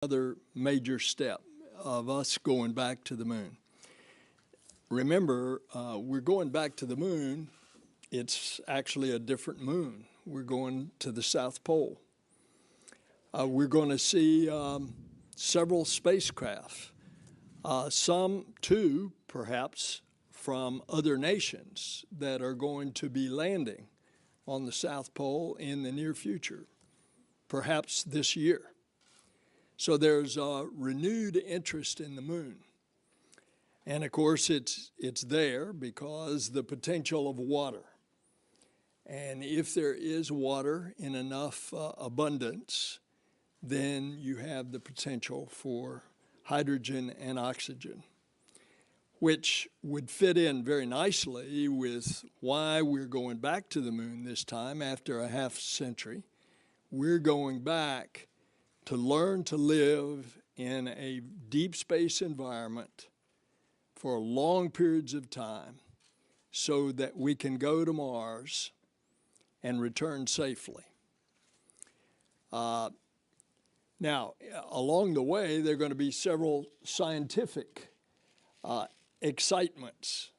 Another major step of us going back to the moon. Remember, we're going back to the moon. It's actually a different moon. We're going to the South Pole. We're going to see several spacecraft, some too, perhaps, from other nations that are going to be landing on the South Pole in the near future, perhaps this year. So there's a renewed interest in the moon. And of course, it's there because the potential of water. And if there is water in enough abundance, then you have the potential for hydrogen and oxygen, which would fit in very nicely with why we're going back to the moon this time after a half century. We're going back to learn to live in a deep space environment for long periods of time so that we can go to Mars and return safely. Now, along the way, there are going to be several scientific excitements,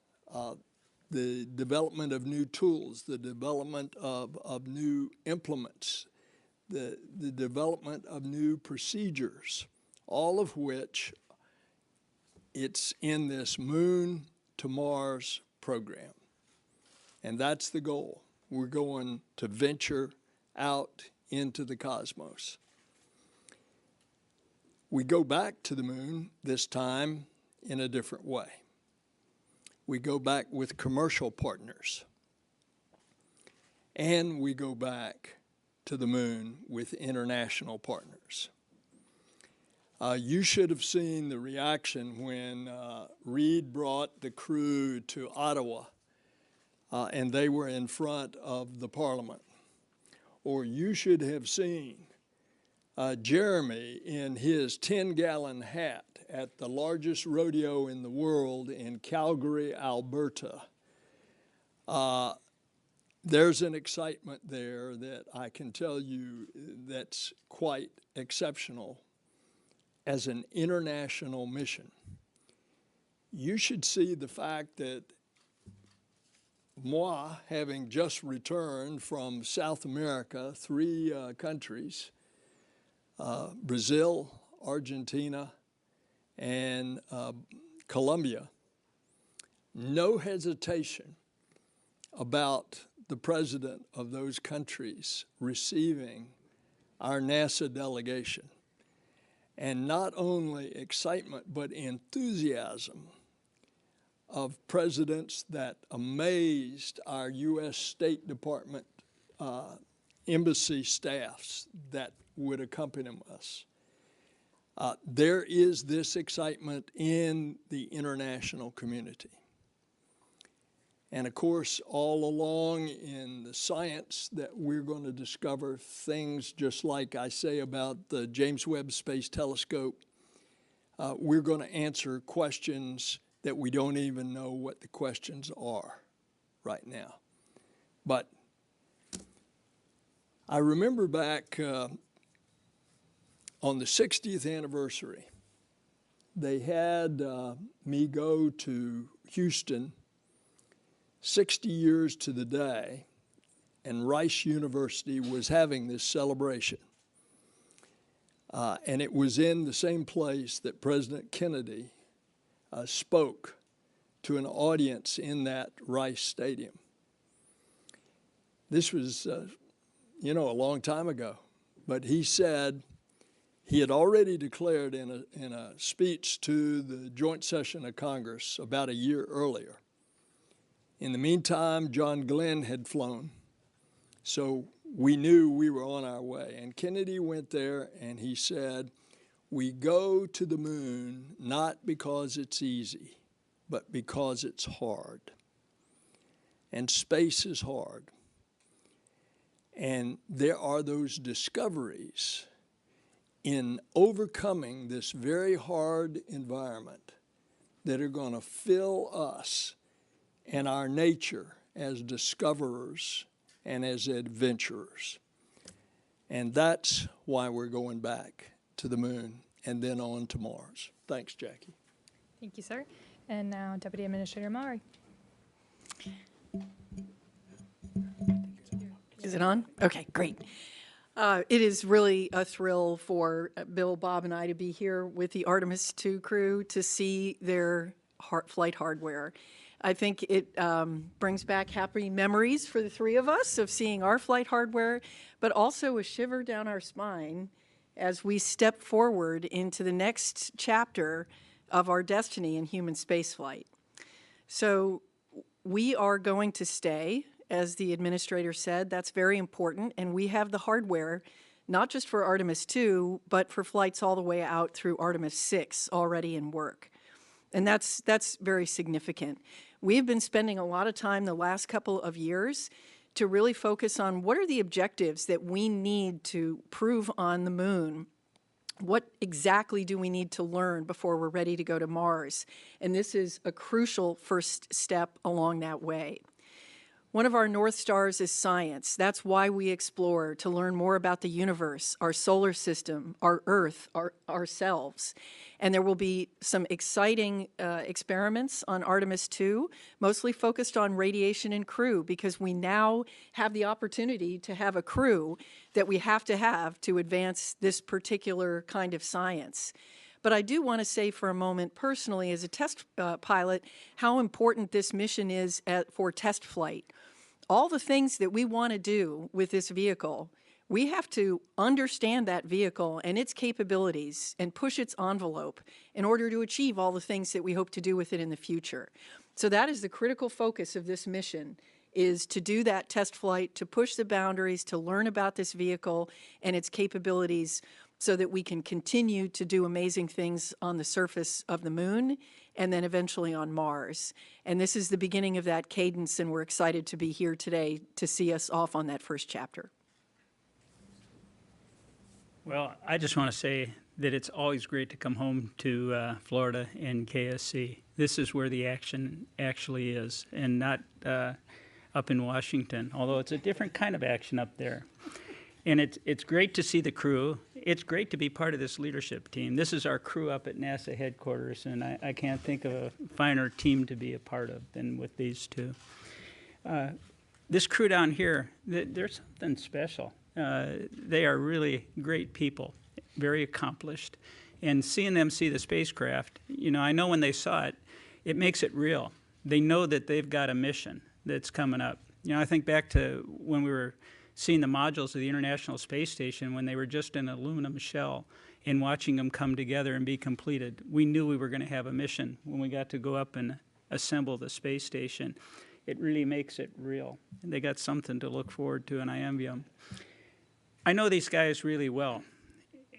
the development of new tools, the development of new implements, the development of new procedures, all of which it's in this Moon to Mars program. And that's the goal. We're going to venture out into the cosmos. We go back to the moon this time in a different way. We go back with commercial partners. And we go back to the moon with international partners. You should have seen the reaction when Reid brought the crew to Ottawa and they were in front of the Parliament. Or you should have seen Jeremy in his 10-gallon hat at the largest rodeo in the world in Calgary, Alberta. There's an excitement there that I can tell you that's quite exceptional as an international mission. You should see the fact that moi, having just returned from South America, 3 countries, Brazil, Argentina, and Colombia, no hesitation about the president of those countries receiving our NASA delegation. And not only excitement, but enthusiasm of presidents that amazed our U.S. State Department embassy staffs that would accompany us. There is this excitement in the international community. And of course, all along in the science that we're going to discover things just like I say about the James Webb Space Telescope. We're going to answer questions that we don't even know what the questions are right now. But I remember back on the 60th anniversary, they had me go to Houston 60 years to the day, and Rice University was having this celebration. And it was in the same place that President Kennedy spoke to an audience in that Rice Stadium. This was, a long time ago, but he said he had already declared in a speech to the joint session of Congress about a year earlier. In the meantime, John Glenn had flown, so we knew we were on our way. And Kennedy went there and he said, we go to the moon not because it's easy, but because it's hard. And space is hard. And there are those discoveries in overcoming this very hard environment that are going to fill us and our nature as discoverers and as adventurers. And that's why we're going back to the moon and then on to Mars. Thanks, Jackie. Thank you, sir. And now Deputy Administrator Maury. Is it on? Okay, great. It is really a thrill for Bill, Bob, and I to be here with the Artemis II crew to see their flight hardware. I think it brings back happy memories for the three of us of seeing our flight hardware, but also a shiver down our spine as we step forward into the next chapter of our destiny in human spaceflight. So we are going to stay, as the administrator said. That's very important, and we have the hardware, not just for Artemis II, but for flights all the way out through Artemis 6 already in work. And that's very significant. We've been spending a lot of time the last couple of years to really focus on what are the objectives that we need to prove on the moon. What exactly do we need to learn before we're ready to go to Mars? And this is a crucial first step along that way. One of our North Stars is science. That's why we explore, to learn more about the universe, our solar system, our Earth, ourselves. And there will be some exciting experiments on Artemis II, mostly focused on radiation and crew, because we now have the opportunity to have a crew that we have to advance this particular kind of science. But I do want to say for a moment, personally, as a test pilot, how important this mission is for test flight. All the things that we want to do with this vehicle, we have to understand that vehicle and its capabilities and push its envelope in order to achieve all the things that we hope to do with it in the future. So that is the critical focus of this mission, is to do that test flight, to push the boundaries, to learn about this vehicle and its capabilities, so that we can continue to do amazing things on the surface of the moon and then eventually on Mars. And this is the beginning of that cadence, and we're excited to be here today to see us off on that first chapter. Well, I just want to say that it's always great to come home to Florida and KSC. This is where the action actually is, and not up in Washington, although it's a different kind of action up there. And it's great to see the crew. It's great to be part of this leadership team. This is our crew up at NASA headquarters, and I can't think of a finer team to be a part of than with these two. This crew down here, they're something special. They are really great people, very accomplished. And seeing them see the spacecraft, you know, I know when they saw it, it makes it real. They know that they've got a mission that's coming up. You know, I think back to when we were seeing the modules of the International Space Station when they were just an aluminum shell, and watching them come together and be completed. We knew we were going to have a mission when we got to go up and assemble the space station. It really makes it real. And they got something to look forward to, and I envy them. I know these guys really well,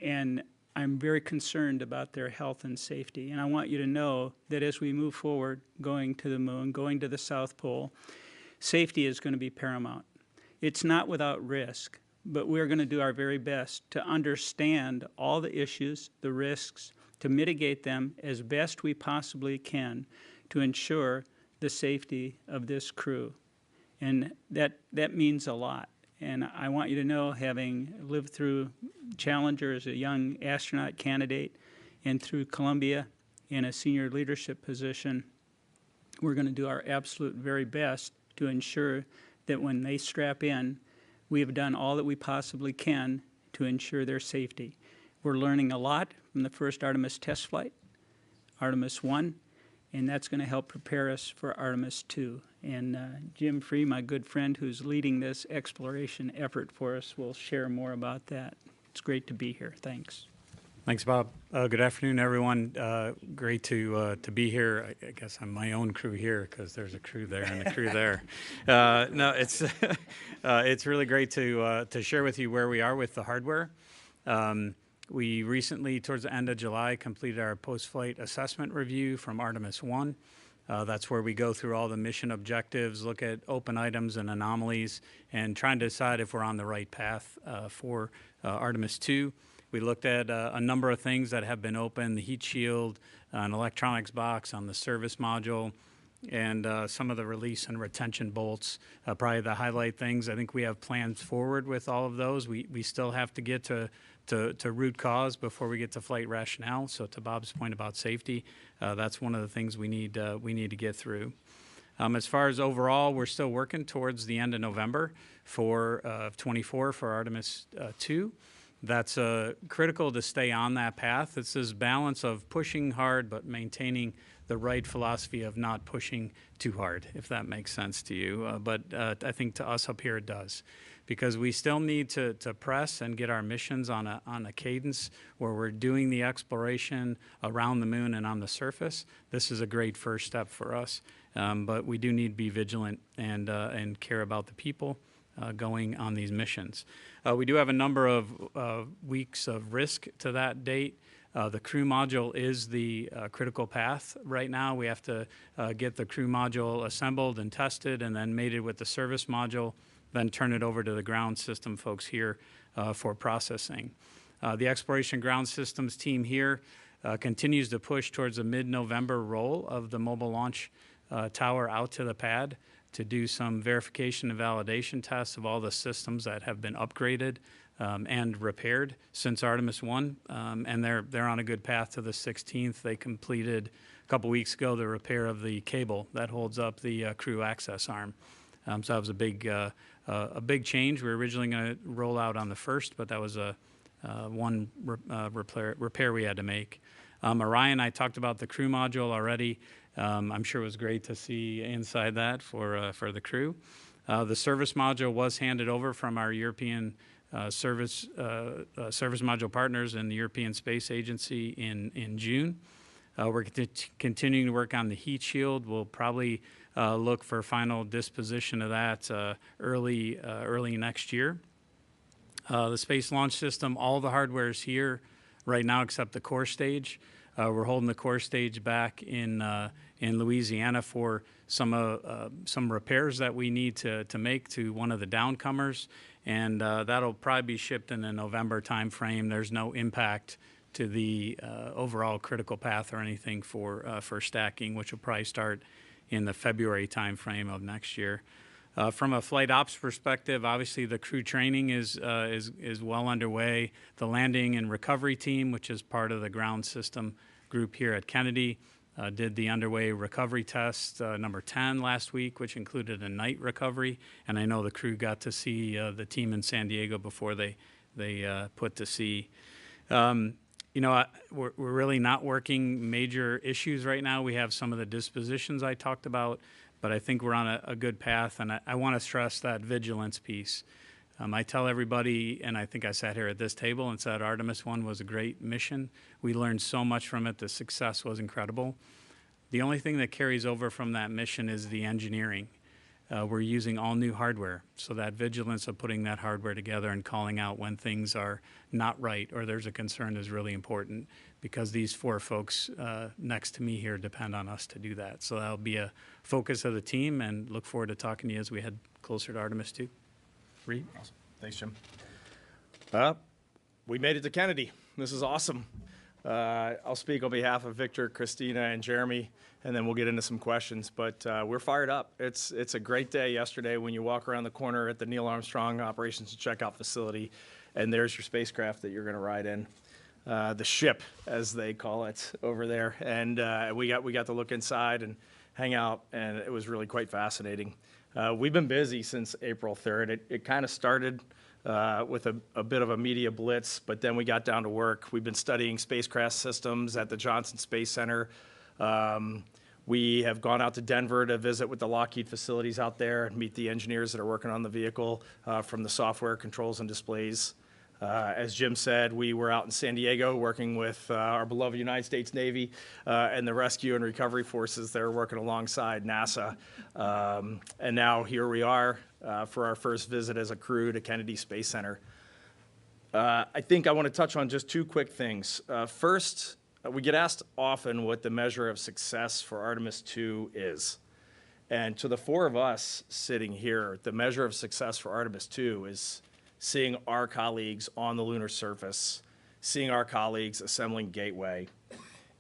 and I'm very concerned about their health and safety. And I want you to know that as we move forward, going to the moon, going to the South Pole, safety is going to be paramount. It's not without risk, but we're going to do our very best to understand all the issues, the risks, to mitigate them as best we possibly can to ensure the safety of this crew. And that means a lot. And I want you to know, having lived through Challenger as a young astronaut candidate and through Columbia in a senior leadership position, we're going to do our absolute very best to ensure that when they strap in, we have done all that we possibly can to ensure their safety. We're learning a lot from the first Artemis test flight, Artemis 1, and that's going to help prepare us for Artemis 2. And Jim Free, my good friend who's leading this exploration effort for us, will share more about that. It's great to be here. Thanks. Thanks, Bob. Good afternoon, everyone. Great to be here. I guess I'm my own crew here because there's a crew there and a crew there. No, it's really great to share with you where we are with the hardware. We recently, towards the end of July, completed our post-flight assessment review from Artemis 1. That's where we go through all the mission objectives, look at open items and anomalies, and trying to decide if we're on the right path for Artemis 2. We looked at a number of things that have been open, the heat shield, an electronics box on the service module, and some of the release and retention bolts. Probably the highlight things. I think we have plans forward with all of those. We still have to get to to root cause before we get to flight rationale. So to Bob's point about safety, that's one of the things we need to get through. As far as overall, we're still working towards the end of November for 24 for Artemis 2. That's critical to stay on that path. It's this balance of pushing hard but maintaining the right philosophy of not pushing too hard, if that makes sense to you. But I think to us up here it does, because we still need to press and get our missions on a cadence where we're doing the exploration around the moon and on the surface. This is a great first step for us, but we do need to be vigilant and care about the people going on these missions. We do have a number of weeks of risk to that date. The crew module is the critical path right now. We have to get the crew module assembled and tested and then mated with the service module, then turn it over to the ground system folks here for processing. The Exploration Ground Systems team here continues to push towards a mid-November roll of the mobile launch tower out to the pad to do some verification and validation tests of all the systems that have been upgraded and repaired since Artemis 1, and they're on a good path to the 16th. They completed a couple weeks ago the repair of the cable that holds up the crew access arm. So that was a big change. We were originally going to roll out on the 1st, but that was one repair we had to make. Orion, I talked about the crew module already. I'm sure it was great to see inside that for the crew. The service module was handed over from our European service module partners and the European Space Agency in June. We're continuing to work on the heat shield. We'll probably look for final disposition of that early next year. The Space Launch System, all the hardware is here right now except the core stage. We're holding the core stage back in Louisiana for some repairs that we need to make to one of the downcomers, and that'll probably be shipped in the November timeframe. There's no impact to the overall critical path or anything for stacking, which will probably start in the February timeframe of next year. From a flight ops perspective, obviously the crew training is well underway. The landing and recovery team, which is part of the ground system group here at Kennedy, did the underway recovery test number 10 last week, which included a night recovery. And I know the crew got to see the team in San Diego before they put to sea. You know, we're really not working major issues right now. We have some of the dispositions I talked about, but I think we're on a good path, and I want to stress that vigilance piece. I tell everybody, and I think I sat here at this table and said Artemis 1 was a great mission. We learned so much from it. The success was incredible. The only thing that carries over from that mission is the engineering. We're using all new hardware, so that vigilance of putting that hardware together and calling out when things are not right or there's a concern is really important, because these 4 folks next to me here depend on us to do that. So that'll be a focus of the team, and look forward to talking to you as we head closer to Artemis 2. Reed? Awesome. Thanks, Jim. We made it to Kennedy. This is awesome. I'll speak on behalf of Victor, Christina, and Jeremy, and then we'll get into some questions. But we're fired up. It's a great day yesterday when you walk around the corner at the Neil Armstrong Operations and Checkout Facility, and there's your spacecraft that you're going to ride in. The ship, as they call it over there. And we got to look inside and hang out, and it was really quite fascinating. We've been busy since April 3rd. It kind of started with a bit of a media blitz, but then we got down to work. We've been studying spacecraft systems at the Johnson Space Center. We have gone out to Denver to visit with the Lockheed facilities out there and meet the engineers that are working on the vehicle from the software, controls, and displays. As Jim said, we were out in San Diego working with our beloved United States Navy and the rescue and recovery forces that are working alongside NASA. And now here we are for our first visit as a crew to Kennedy Space Center. I think I want to touch on just 2 quick things. First, we get asked often what the measure of success for Artemis 2 is. And to the 4 of us sitting here, the measure of success for Artemis 2 is seeing our colleagues on the lunar surface, seeing our colleagues assembling Gateway,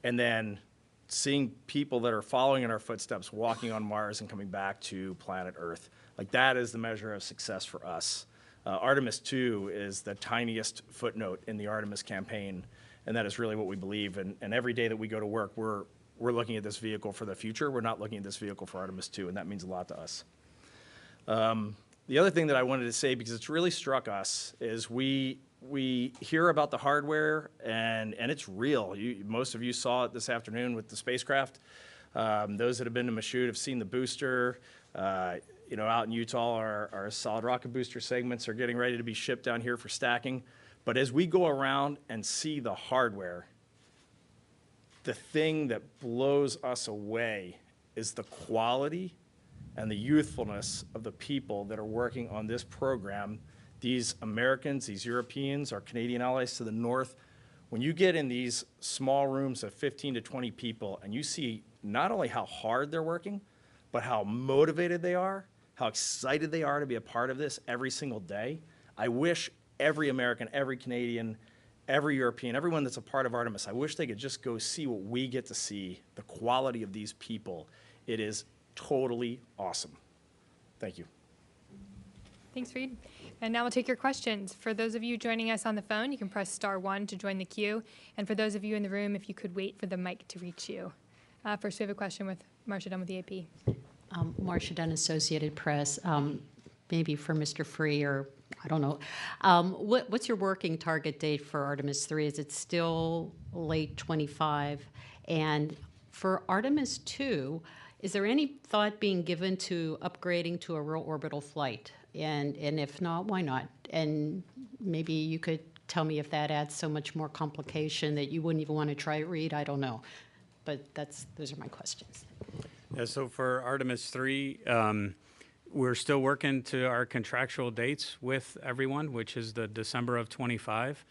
and then seeing people that are following in our footsteps walking on Mars and coming back to planet Earth. Like, that is the measure of success for us. Artemis 2 is the tiniest footnote in the Artemis campaign, and that is really what we believe. And every day that we go to work, we're looking at this vehicle for the future. We're not looking at this vehicle for Artemis 2, and that means a lot to us. The other thing that I wanted to say, because it's really struck us, is we hear about the hardware, and it's real. Most of you saw it this afternoon with the spacecraft. Those that have been to Michoud have seen the booster. Out in Utah, our solid rocket booster segments are getting ready to be shipped down here for stacking. But as we go around and see the hardware, the thing that blows us away is the quality and the youthfulness of the people that are working on this program. These Americans, these Europeans, our Canadian allies to the north, when you get in these small rooms of 15 to 20 people and you see not only how hard they're working, but how motivated they are, how excited they are to be a part of this every single day. I wish every American, every Canadian, every European, everyone that's a part of Artemis, I wish they could just go see what we get to see, the quality of these people. It is totally awesome. Thank you. Thanks, Reed. And now we'll take your questions. For those of you joining us on the phone, you can press *1 to join the queue. And for those of you in the room, if you could wait for the mic to reach you. First, we have a question with Marcia Dunn with the AP. Marcia Dunn, Associated Press. Maybe for Mr. Free, or I don't know. What's your working target date for Artemis 3? Is it still late 25? And for Artemis 2, is there any thought being given to upgrading to a real orbital flight? And if not, why not? And maybe you could tell me if that adds so much more complication that you wouldn't even want to try it, Reed. I don't know. But those are my questions. Yeah, so for Artemis 3, we're still working to our contractual dates with everyone, which is the December of 25.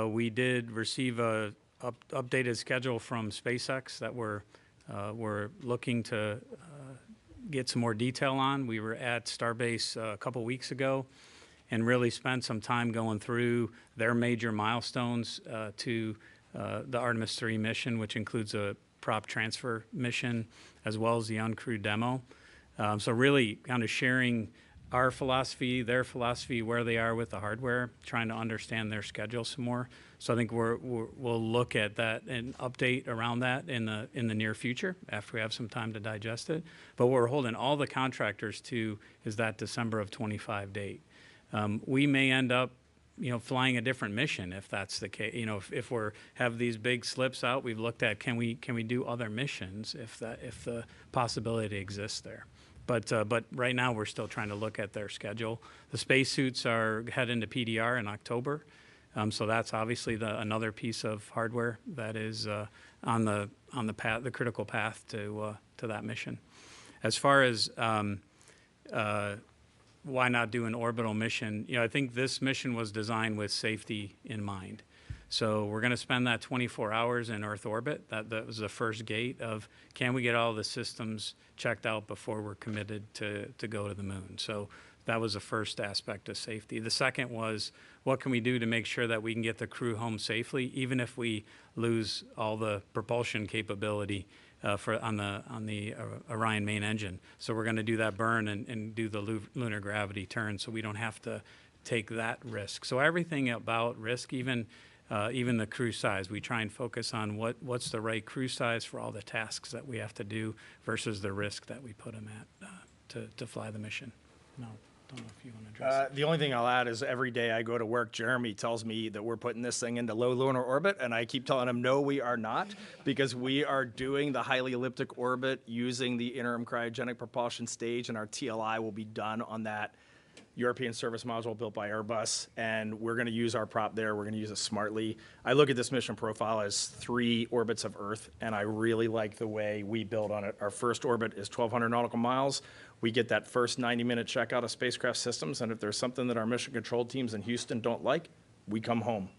We did receive a updated schedule from SpaceX that we're looking to get some more detail on. We were at Starbase a couple weeks ago and really spent some time going through their major milestones to the Artemis 3 mission, which includes a prop transfer mission as well as the uncrewed demo. So really kind of sharing our philosophy, their philosophy, where they are with the hardware, trying to understand their schedule some more. So I think we'll look at that and update around that in the near future after we have some time to digest it. But what we're holding all the contractors to is that December of 25 date. We may end up flying a different mission if that's the case. If we have these big slips out, we've looked at can we do other missions if the possibility exists there. But right now we're still trying to look at their schedule. The spacesuits are heading to PDR in October, so that's obviously another piece of hardware that is on the path, the critical path to that mission. As far as why not do an orbital mission? I think this mission was designed with safety in mind. So we're going to spend that 24 hours in Earth orbit. That was the first gate of can we get all the systems checked out before we're committed to go to the moon. So that was the first aspect of safety. The second was what can we do to make sure that we can get the crew home safely, even if we lose all the propulsion capability on the Orion main engine. So we're going to do that burn and do the lunar gravity turn so we don't have to take that risk. So everything about risk, even the crew size, we try and focus on what's the right crew size for all the tasks that we have to do versus the risk that we put them at to fly the mission. No. I don't know if you want to address The only thing I'll add is every day I go to work, Jeremy tells me that we're putting this thing into low lunar orbit, and I keep telling him, no, we are not, because we are doing the highly elliptic orbit using the interim cryogenic propulsion stage, and our TLI will be done on that European service module built by Airbus, and we're going to use our prop there. We're going to use it smartly. I look at this mission profile as 3 orbits of Earth, and I really like the way we build on it. Our first orbit is 1,200 nautical miles. We get that first 90-minute checkout of spacecraft systems, and if there's something that our mission control teams in Houston don't like, we come home.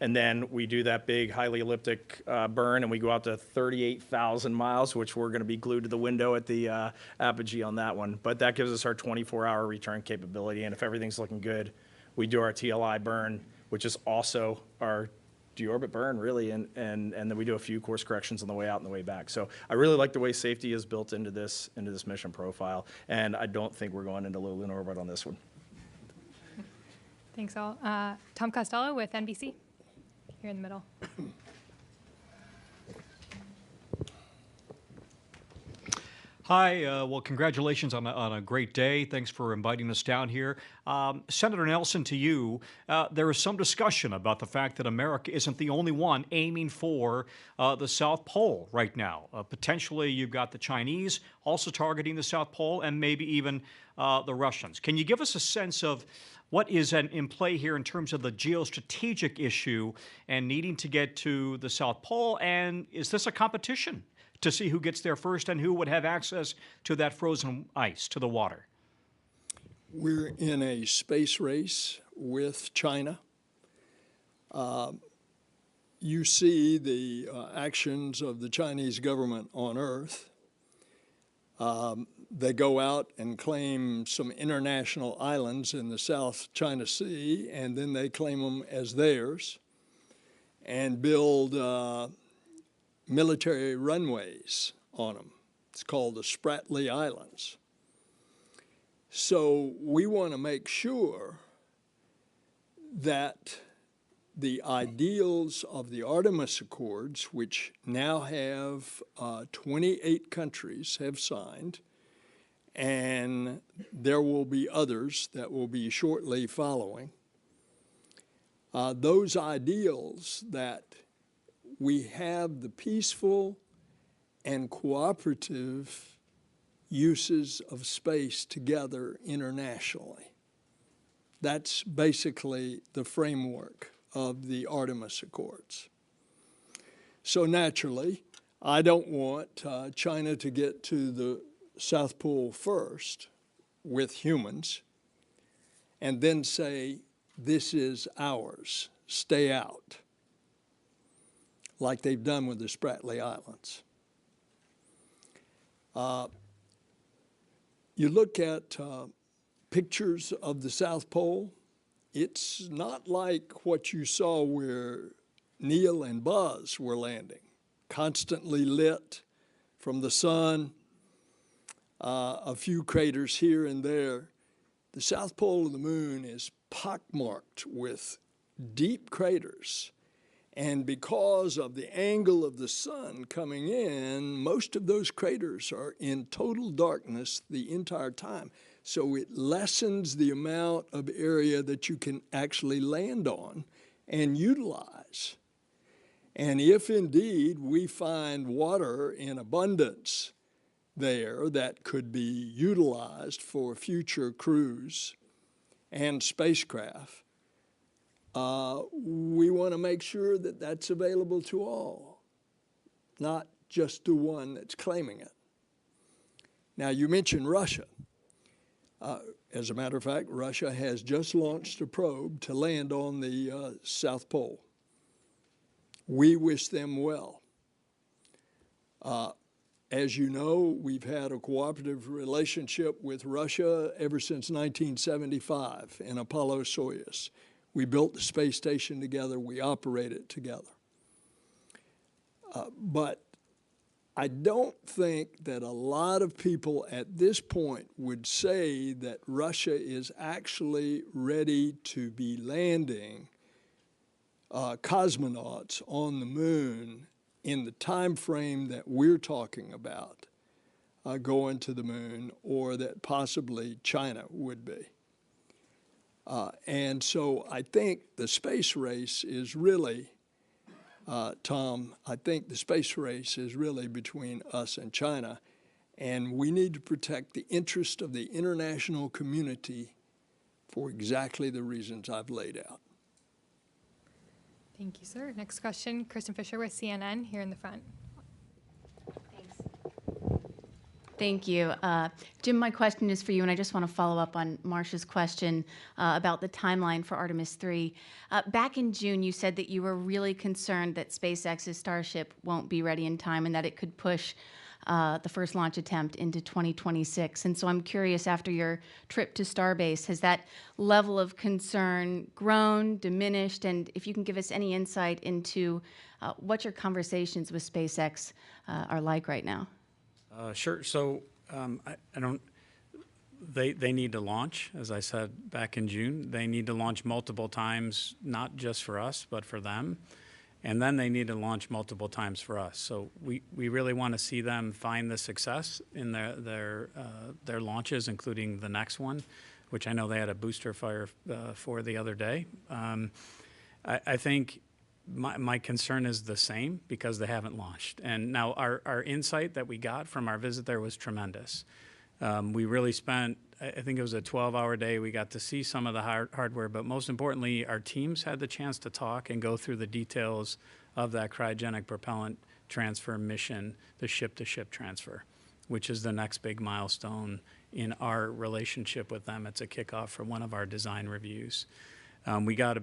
And then we do that big, highly elliptic burn, and we go out to 38,000 miles, which we're going to be glued to the window at the apogee on that one. But that gives us our 24-hour return capability, and if everything's looking good, we do our TLI burn, which is also our deorbit burn, really, and then we do a few course corrections on the way out and the way back. So I really like the way safety is built into this mission profile, and I don't think we're going into low lunar orbit on this one. Thanks all. Tom Costello with NBC, here in the middle. Hi, well, congratulations on a great day. Thanks for inviting us down here. Senator Nelson, to you, there is some discussion about the fact that America isn't the only one aiming for the South Pole right now. Potentially, you've got the Chinese also targeting the South Pole, and maybe even the Russians. Can you give us a sense of what is in play here in terms of the geostrategic issue and needing to get to the South Pole? And is this a competition to see who gets there first and who would have access to that frozen ice, to the water? We're in a space race with China. You see the actions of the Chinese government on Earth. They go out and claim some international islands in the South China Sea, and then they claim them as theirs and build military runways on them. It's called the Spratly Islands. So we want to make sure that the ideals of the Artemis Accords, which now have 28 countries have signed, and there will be others that will be shortly following, those ideals that we have the peaceful and cooperative uses of space together internationally. That's basically the framework of the Artemis Accords. So naturally, I don't want China to get to the South Pole first with humans and then say, this is ours, stay out, like they've done with the Spratly Islands. You look at pictures of the South Pole, it's not like what you saw where Neil and Buzz were landing, constantly lit from the sun, a few craters here and there. The South Pole of the moon is pockmarked with deep craters. And because of the angle of the sun coming in, most of those craters are in total darkness the entire time. So it lessens the amount of area that you can actually land on and utilize. And if indeed we find water in abundance there that could be utilized for future crews and spacecraft, we want to make sure that that's available to all, not just to one that's claiming it. Now, you mentioned Russia. As a matter of fact, Russia has just launched a probe to land on the South Pole. We wish them well. As you know, we've had a cooperative relationship with Russia ever since 1975 in Apollo-Soyuz. We built the space station together. We operate it together. But I don't think that a lot of people at this point would say that Russia is actually ready to be landing cosmonauts on the moon in the time frame that we're talking about going to the moon, or that possibly China would be. And so I think the space race is really, Tom, I think the space race is really between us and China, and we need to protect the interest of the international community for exactly the reasons I've laid out. Thank you, sir. Next question, Kristen Fisher with CNN, here in the front. Thank you. Jim, my question is for you, and I just want to follow up on Marcia's question about the timeline for Artemis 3. Back in June, you said that you were really concerned that SpaceX's Starship won't be ready in time and that it could push the first launch attempt into 2026. And so I'm curious, after your trip to Starbase, has that level of concern grown, diminished? And if you can give us any insight into what your conversations with SpaceX are like right now. Sure. So I don't. they need to launch, as I said back in June. They need to launch multiple times, not just for us, but for them. And then they need to launch multiple times for us. So we really want to see them find the success in their launches, including the next one, which I know they had a booster fire for the other day. I think my concern is the same because they haven't launched. And now our insight that we got from our visit there was tremendous. We really spent, I think it was a 12-hour day. We got to see some of the hardware, but most importantly, our teams had the chance to talk and go through the details of that cryogenic propellant transfer mission, the ship-to-ship transfer, which is the next big milestone in our relationship with them. It's a kickoff for one of our design reviews. We got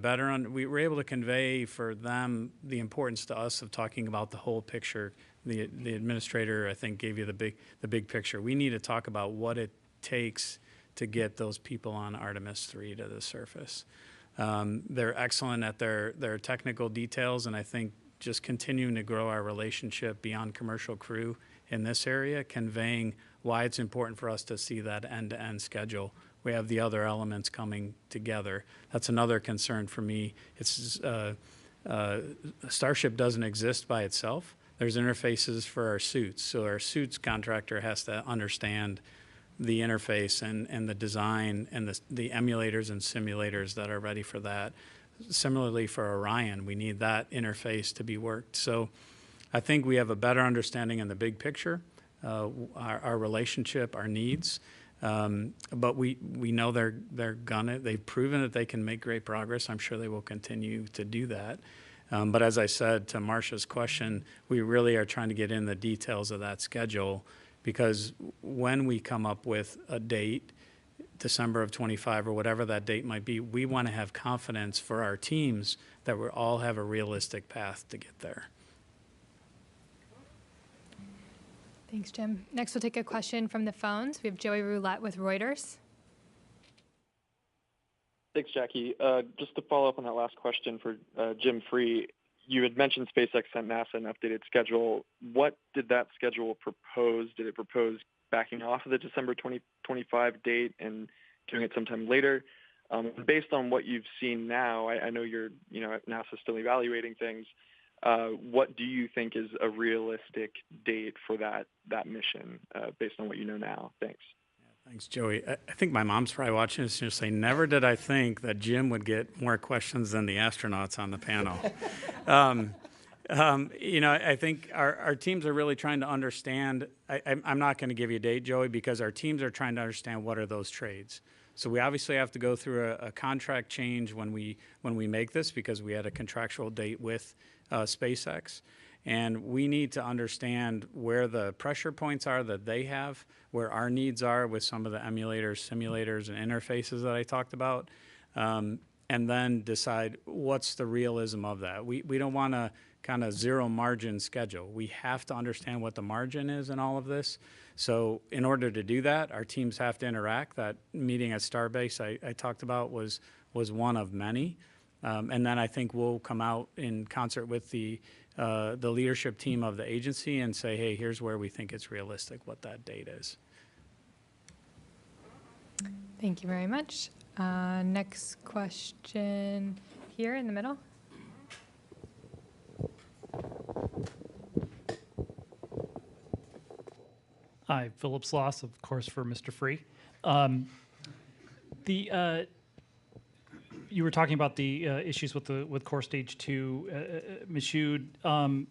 we were able to convey for them the importance to us of talking about the whole picture. The administrator, I think, gave you the big picture. We need to talk about what it takes to get those people on Artemis 3 to the surface. They're excellent at their technical details, and I think just continuing to grow our relationship beyond commercial crew in this area, conveying why it's important for us to see that end-to-end schedule. We have the other elements coming together. That's another concern for me. It's Starship doesn't exist by itself. There's interfaces for our suits. So our suits contractor has to understand the interface and the design and the emulators and simulators that are ready for that. Similarly for Orion, we need that interface to be worked. So I think we have a better understanding in the big picture, our relationship, our needs. But we know they've proven that they can make great progress. I'm sure they will continue to do that. But as I said to Marcia's question, we really are trying to get in the details of that schedule, because when we come up with a date, December of 25 or whatever that date might be, we want to have confidence for our teams that we all have a realistic path to get there. Thanks, Jim. Next, we'll take a question from the phones. We have Joey Roulette with Reuters. Thanks, Jackie. Just to follow up on that last question for Jim Free, you had mentioned SpaceX sent NASA an updated schedule. What did that schedule propose? Did it propose backing off of the December 2025 date and doing it sometime later? Based on what you've seen now, I know you're at NASA still evaluating things. What do you think is a realistic date for that mission based on what you know now? Thanks. Thanks, Joey. I think my mom's probably watching this and say, never did I think that Jim would get more questions than the astronauts on the panel. I think our teams are really trying to understand. I'm not going to give you a date, Joey, because our teams are trying to understand what are those trades. So we obviously have to go through a contract change when we make this, because we had a contractual date with SpaceX. And we need to understand where the pressure points are that they have, where our needs are with some of the emulators, simulators, and interfaces that I talked about, and then decide what's the realism of that. We don't want to kind of zero margin schedule. We have to understand what the margin is in all of this. So in order to do that, our teams have to interact. That meeting at Starbase I talked about was one of many. And then I think we'll come out in concert with the leadership team of the agency and say, hey, here's where we think it's realistic, what that date is. Thank you very much. Next question here in the middle. Hi, Philip Sloss, of course, for Mr. Free. You were talking about the issues with Core Stage 2, Michoud.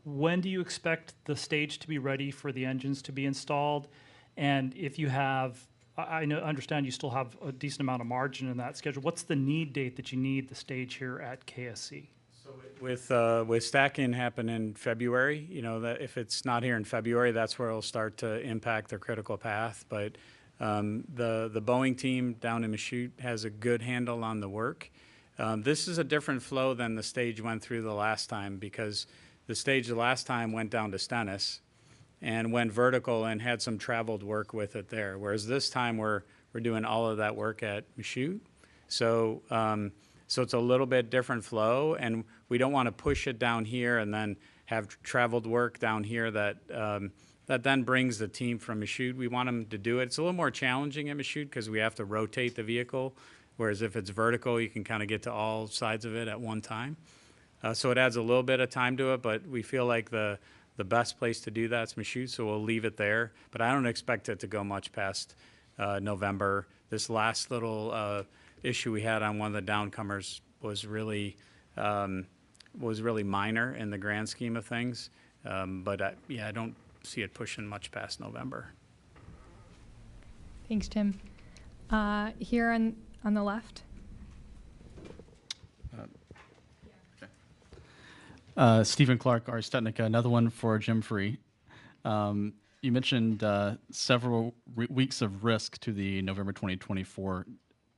When do you expect the stage to be ready for the engines to be installed? And if you have, understand you still have a decent amount of margin in that schedule. What's the need date that you need the stage here at KSC? So with stacking happen in February, that if it's not here in February, that's where it'll start to impact the critical path. But the Boeing team down in Michoud has a good handle on the work. This is a different flow than the stage went through the last time, because the stage the last time went down to Stennis and went vertical and had some traveled work with it there. Whereas this time we're doing all of that work at Michoud. So it's a little bit different flow, and we don't want to push it down here and then have traveled work down here that That then brings the team from Michoud. We want them to do it. It's a little more challenging at Michoud because we have to rotate the vehicle, whereas if it's vertical, you can kind of get to all sides of it at one time. So it adds a little bit of time to it, but we feel like the best place to do that is Michoud, so we'll leave it there. But I don't expect it to go much past November. This last little issue we had on one of the downcomers was really minor in the grand scheme of things. But I don't see it pushing much past November. Thanks, Jim. Here on the left. Stephen Clark, Ars Technica, another one for Jim Free. You mentioned several weeks of risk to the November 2024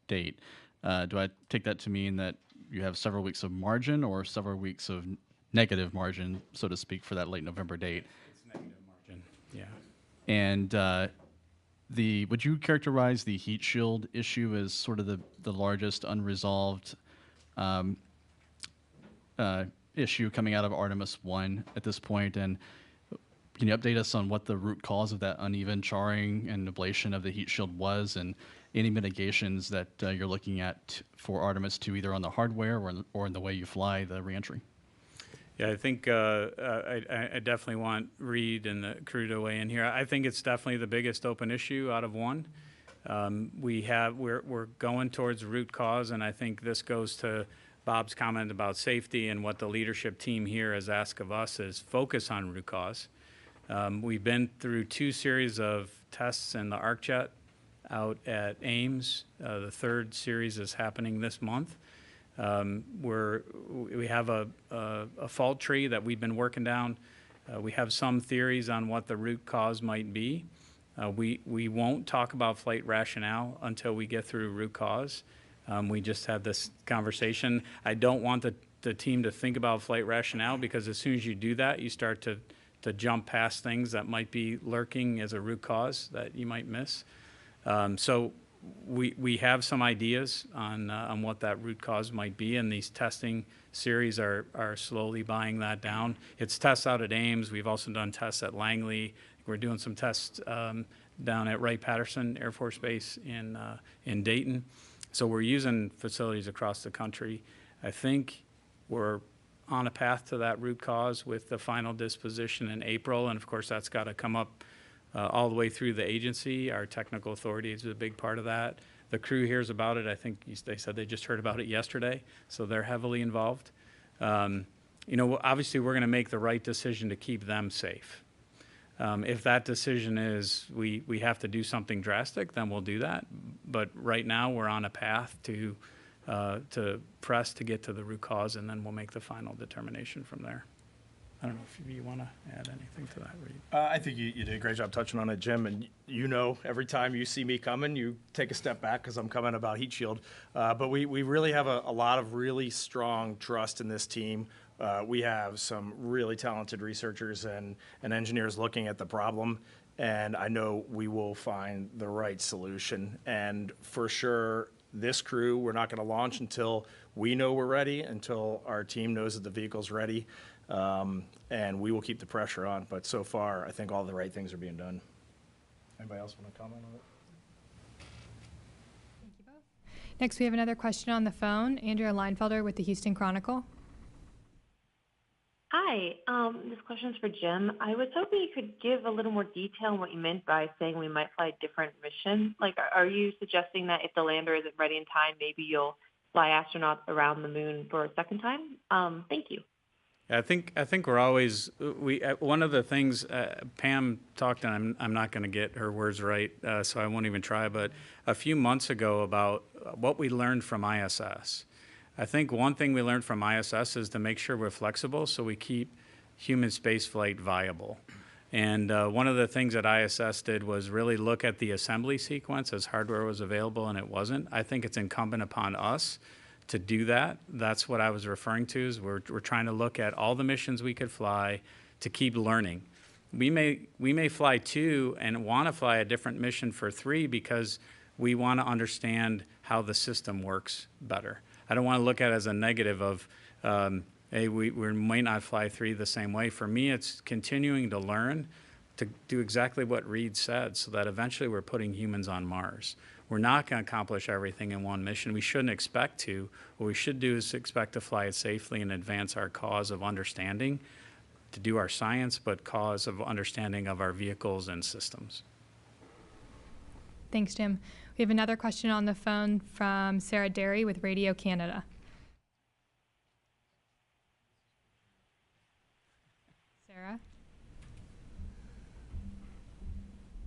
date. Do I take that to mean that you have several weeks of margin or several weeks of negative margin, so to speak, for that late November date? It's negative margin, yeah. And would you characterize the heat shield issue as sort of the largest unresolved issue coming out of Artemis 1 at this point? And can you update us on what the root cause of that uneven charring and ablation of the heat shield was, and any mitigations that you're looking at for Artemis 2, either on the hardware or in the way you fly the reentry? Yeah, I think I definitely want Reed and the crew to weigh in here. I think it's definitely the biggest open issue out of one. We're going towards root cause, and I think this goes to Bob's comment about safety, and what the leadership team here has asked of us is focus on root cause. We've been through 2 series of tests in the ArcJet out at Ames. The 3rd series is happening this month. We have a fault tree that we've been working down. We have some theories on what the root cause might be. We won't talk about flight rationale until we get through root cause. We just had this conversation. I don't want the team to think about flight rationale, because as soon as you do that, you start to jump past things that might be lurking as a root cause that you might miss. So we have some ideas on what that root cause might be, and these testing series are slowly buying that down. It's tests out at Ames. We've also done tests at Langley. We're doing some tests down at Wright-Patterson Air Force Base in Dayton. So we're using facilities across the country. I think we're on a path to that root cause with the final disposition in April, and of course that's got to come up all the way through the agency. Our technical authority is a big part of that. The crew hears about it. I think they said they just heard about it yesterday, so they're heavily involved. Obviously we're going to make the right decision to keep them safe. If that decision is we have to do something drastic, then we'll do that. But right now we're on a path to press to get to the root cause, and then we'll make the final determination from there. I don't know if you want to add anything to that, Reed. I think you did a great job touching on it, Jim. And every time you see me coming, you take a step back because I'm coming about heat shield. But we really have a lot of really strong trust in this team. We have some really talented researchers and engineers looking at the problem, and I know we will find the right solution. And for sure, this crew, we're not going to launch until we know we're ready, until our team knows that the vehicle's ready. And we will keep the pressure on. But so far, I think all the right things are being done. Anybody else want to comment on it? Thank you both. Next, we have another question on the phone. Andrea Leinfelder with the Houston Chronicle. Hi, this question is for Jim. I was hoping you could give a little more detail on what you meant by saying we might fly a different mission. Like, are you suggesting that if the lander isn't ready in time, maybe you'll fly astronauts around the moon for a second time? Thank you. I think we're always one of the things Pam talked, and I'm not going to get her words right, so I won't even try. But a few months ago about what we learned from ISS. I think one thing we learned from ISS is to make sure we're flexible, so we keep human spaceflight viable. And one of the things that ISS did was really look at the assembly sequence as hardware was available and it wasn't. I think it's incumbent upon us to do that. That's what I was referring to, is we're trying to look at all the missions we could fly to keep learning. We may fly 2 and want to fly a different mission for 3 because we want to understand how the system works better. I don't want to look at it as a negative of, hey, we might not fly 3 the same way. For me, it's continuing to learn, to do exactly what Reed said, so that eventually we're putting humans on Mars. We're not going to accomplish everything in one mission. We shouldn't expect to. What we should do is expect to fly it safely and advance our cause of understanding, to do our science, but cause of understanding of our vehicles and systems. Thanks, Jim. We have another question on the phone from Sarah Derry with Radio Canada. Sarah?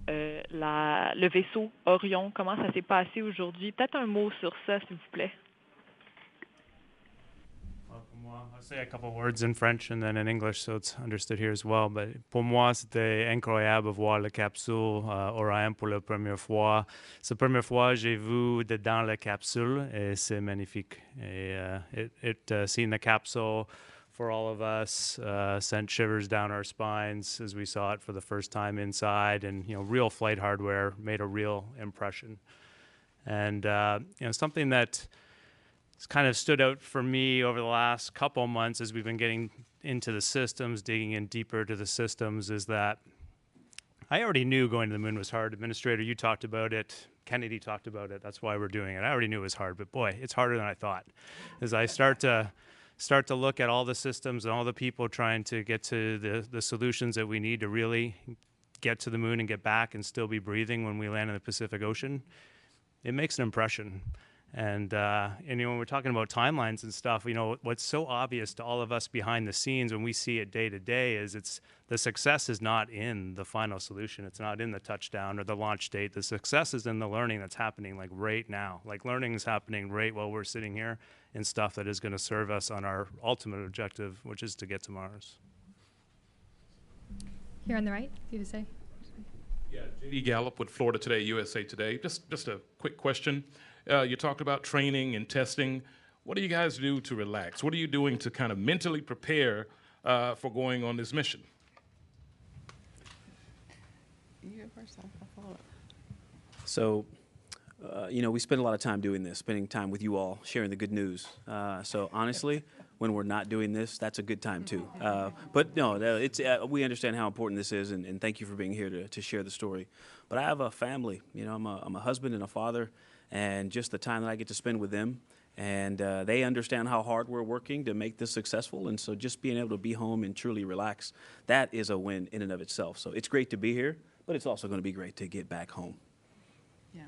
Le vaisseau Orion, comment ça s'est passé aujourd'hui? Peut-être un mot sur ça, s'il vous plaît. I'll say a couple words in French and then in English so it's understood here as well. But pour moi, c'était incroyable voir la capsule Orion pour la première fois. C'est la première fois que j'ai vu dedans la capsule et c'est magnifique. Et seeing the capsule for all of us sent shivers down our spines as we saw it for the first time inside, and real flight hardware made a real impression. And something that has kind of stood out for me over the last couple months as we've been getting into the systems, digging in deeper to the systems, is that I already knew going to the moon was hard. Administrator, you talked about it. Kennedy talked about it. That's why we're doing it. I already knew it was hard, but boy, it's harder than I thought. As I start to look at all the systems and all the people trying to get to the solutions that we need to really get to the moon and get back and still be breathing when we land in the Pacific Ocean, it makes an impression. And when we're talking about timelines and stuff, what's so obvious to all of us behind the scenes when we see it day to day is the success is not in the final solution. It's not in the touchdown or the launch date. The success is in the learning that's happening like right now. Like learning is happening right while we're sitting here in stuff that is going to serve us on our ultimate objective, which is to get to Mars. Here on the right, you to say? Yeah, J.D. Gallup with Florida Today, USA Today. Just a quick question. You talked about training and testing. What do you guys do to relax? What are you doing to kind of mentally prepare for going on this mission? You go first, I'll follow up. So, we spend a lot of time doing this, spending time with you all, sharing the good news. So honestly, when we're not doing this, that's a good time too. But no, it's we understand how important this is, and thank you for being here to share the story. But I have a family. I'm a husband and a father, and just the time that I get to spend with them, and they understand how hard we're working to make this successful. And so just being able to be home and truly relax, that is a win in and of itself. So it's great to be here, but it's also going to be great to get back home. Yeah.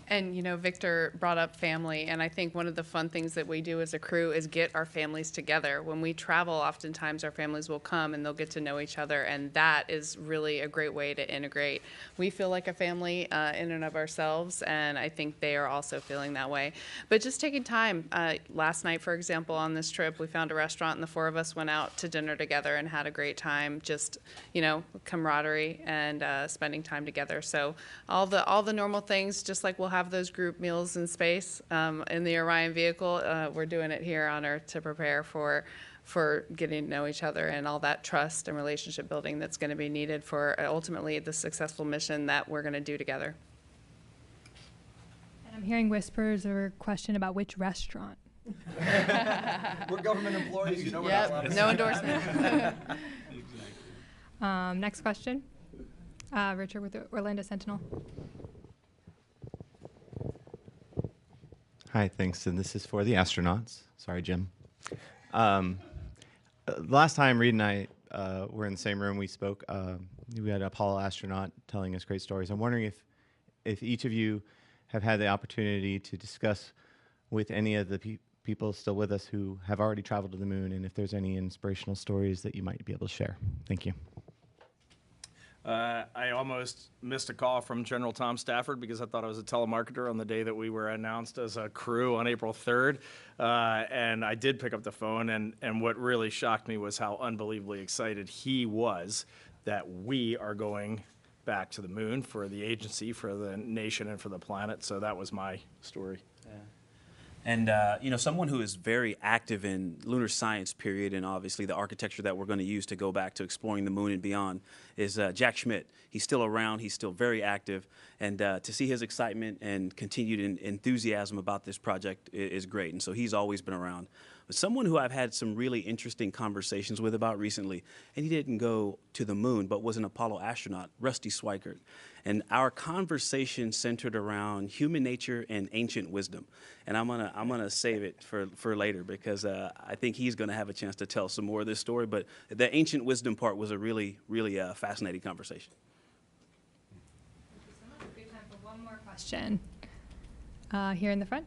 And, Victor brought up family, and I think one of the fun things that we do as a crew is get our families together. When we travel, oftentimes our families will come and they'll get to know each other, and that is really a great way to integrate. We feel like a family in and of ourselves, and I think they are also feeling that way. But just taking time. Last night, for example, on this trip, we found a restaurant, and the four of us went out to dinner together and had a great time, just, camaraderie and spending time together. So all the normal things, just like we'll have those group meals in space in the Orion vehicle. We're doing it here on Earth to prepare for getting to know each other and all that trust and relationship building that's going to be needed for ultimately the successful mission that we're going to do together. And I'm hearing whispers or a question about which restaurant. We're government employees, we're Yep, not allowed to no endorsement. Next question. Richard with the Orlando Sentinel. Hi, thanks. And this is for the astronauts. Sorry, Jim. Last time Reed and I were in the same room, we spoke. We had an Apollo astronaut telling us great stories. I'm wondering if each of you have had the opportunity to discuss with any of the people still with us who have already traveled to the moon, and if there's any inspirational stories that you might be able to share. Thank you. I almost missed a call from General Tom Stafford because I thought I was a telemarketer on the day that we were announced as a crew on April 3rd. And I did pick up the phone, and what really shocked me was how unbelievably excited he was that we are going back to the moon for the agency, for the nation, and for the planet. So that was my story. And, someone who is very active in lunar science, period, and obviously the architecture that we're going to use to go back to exploring the moon and beyond is Jack Schmidt. He's still around. He's still very active. And to see his excitement and continued enthusiasm about this project is great. And so he's always been around. But someone who I've had some really interesting conversations with about recently, and he didn't go to the moon, but was an Apollo astronaut, Rusty Swikert. And our conversation centered around human nature and ancient wisdom. And I'm gonna save it for later because I think he's gonna have a chance to tell some more of this story. But the ancient wisdom part was a really, really fascinating conversation. Good time for one more question. Here in the front.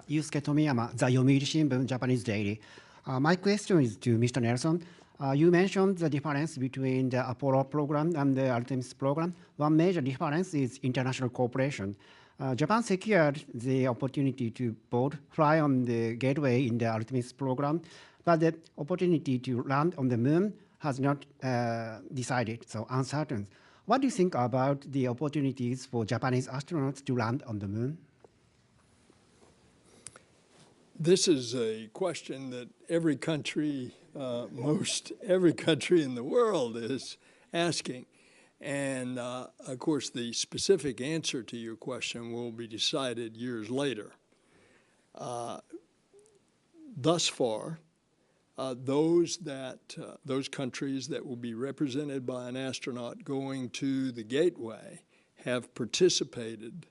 Yusuke Tomiyama, The Yomiuri Shimbun, Japanese Daily. My question is to Mr. Nelson. You mentioned the difference between the Apollo program and the Artemis program. One major difference is international cooperation. Japan secured the opportunity to both fly on the Gateway in the Artemis program, but the opportunity to land on the moon has not decided, so uncertain. What do you think about the opportunities for Japanese astronauts to land on the moon? This is a question that every country, most every country in the world is asking. And of course, the specific answer to your question will be decided years later. Thus far, those countries that will be represented by an astronaut going to the Gateway have participated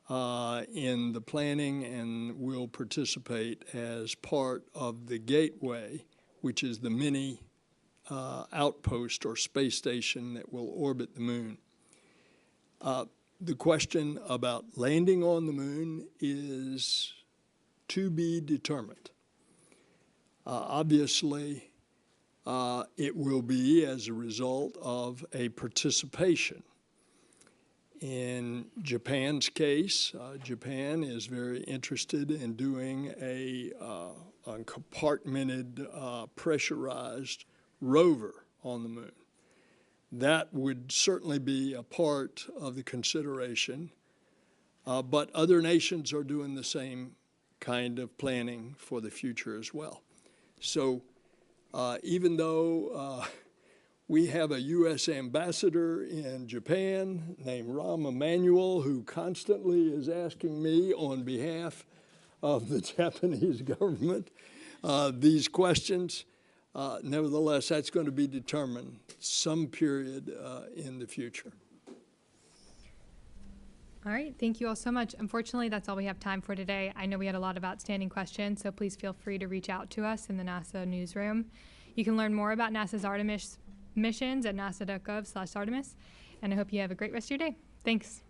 in the planning and will participate as part of the Gateway, which is the mini outpost or space station that will orbit the moon. The question about landing on the moon is to be determined. Obviously, it will be as a result of a participation. In Japan's case, Japan is very interested in doing a compartmented, pressurized rover on the moon. That would certainly be a part of the consideration, but other nations are doing the same kind of planning for the future as well. So even though we have a U.S. ambassador in Japan named Rahm Emanuel who constantly is asking me on behalf of the Japanese government these questions. Nevertheless, that's going to be determined some period in the future. All right, thank you all so much. Unfortunately, that's all we have time for today. I know we had a lot of outstanding questions, so please feel free to reach out to us in the NASA newsroom. You can learn more about NASA's Artemis missions at nasa.gov/Artemis, and I hope you have a great rest of your day. Thanks.